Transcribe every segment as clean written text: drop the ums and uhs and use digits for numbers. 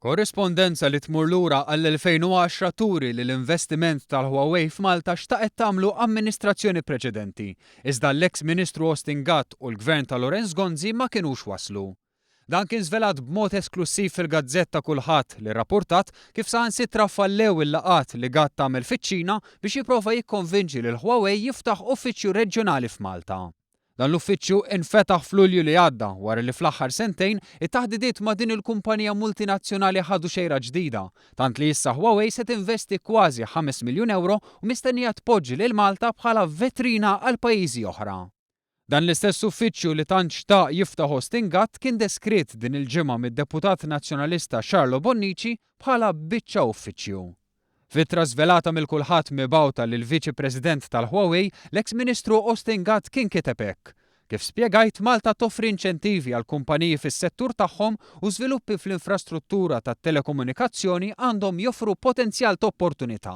Korrespondenza li tmur lura għall-2010 turi li l-investiment tal-Huawei f'Malta xtaqet tagħmlu amministrazzjoni preċedenti, iżda l-eks Ministru Austin Gatt u l-Gvern ta' Lorenz Gonzi ma kinux waslu. Dan kien żvelat b'mod esklusiv fil-Gazzetta Kulħadd li rrapportat kif saħansitra fallew il-laqat li Gatt tagħmel fiċ-Ċina biex jipprova jikkonvinċi lil Huawei jiftaħ uffiċċju reġjonali f'Malta. Dan l-uffiċċju infetaħ f'Lulju li għadda wara li fl-aħħar sentejn it-taħdidiet ma' din il-kumpanija multinazzjonali ħadu xejra ġdida, tant li issa Huawei se tinvesti kważi 5 miljun euro u mistennija tpoġġi lil Malta bħala vetrina għal pajjiżi oħra. Dan l-istess uffiċċju li tant xtaq jiftaħ Austin Gatt kien deskritt din il-ġimgħa mid-deputat nazzjonalista Charlo Bonnici bħala biċċa uffiċċju. Fitra żvelata mill-kulħadd mibgħuta lil viċi President tal-Huawei, l-eks Ministru Austin Gatt kien kiteb hekk: Kif spjegajt, Malta toffri inċentivi għal kumpaniji fis-settur tagħhom u żviluppi fl-infrastruttura tat-telekomunikazzjoni għandhom joffru potenzjal ta' opportunità.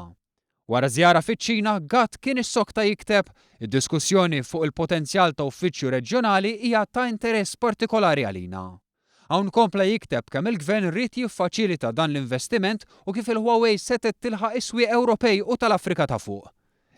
Wara żjara fiċ-Ċina, Gatt kien issokta jikteb: Id-diskussjoni fuq il-potenzjal ta' uffiċċju reġjonali hija ta' interess partikolari għalina. Hawn kompla jikteb kemm il-Gvern rrid jiffaċilita dan l-investiment u kif il-Huawei setet tilħaq iswieq Ewropej u tal-Afrika ta' fuq.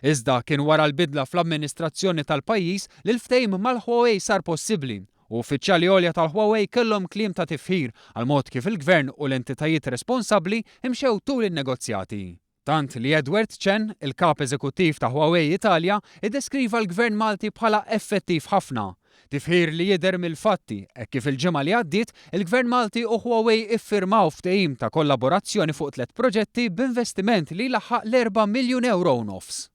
Iżda kien wara l-bidla fl-amministrazzjoni tal-pajjiż li l-ftehim mal-Huawei sar possibbli u uffiċjali għolja tal-Huawei kellhom kliem ta' tifħir għal mod kif il-Gvern u l-entitajiet responsabbli imxew tul in-negozjati. Tant li Edward Chen, il-kap eżekuttiv ta' Huawei Italja, iddeskriva l-Gvern Malti bħala effettiv ħafna. Tifħir li jidher mill-fatti hekk kif il-ġimgħa li għaddiet, il-Gvern Malti u Huawei iffirmaw ftehim ta' kollaborazzjoni fuq 3 proġetti b'investiment li laħħaq l-4 miljun euro u nofs.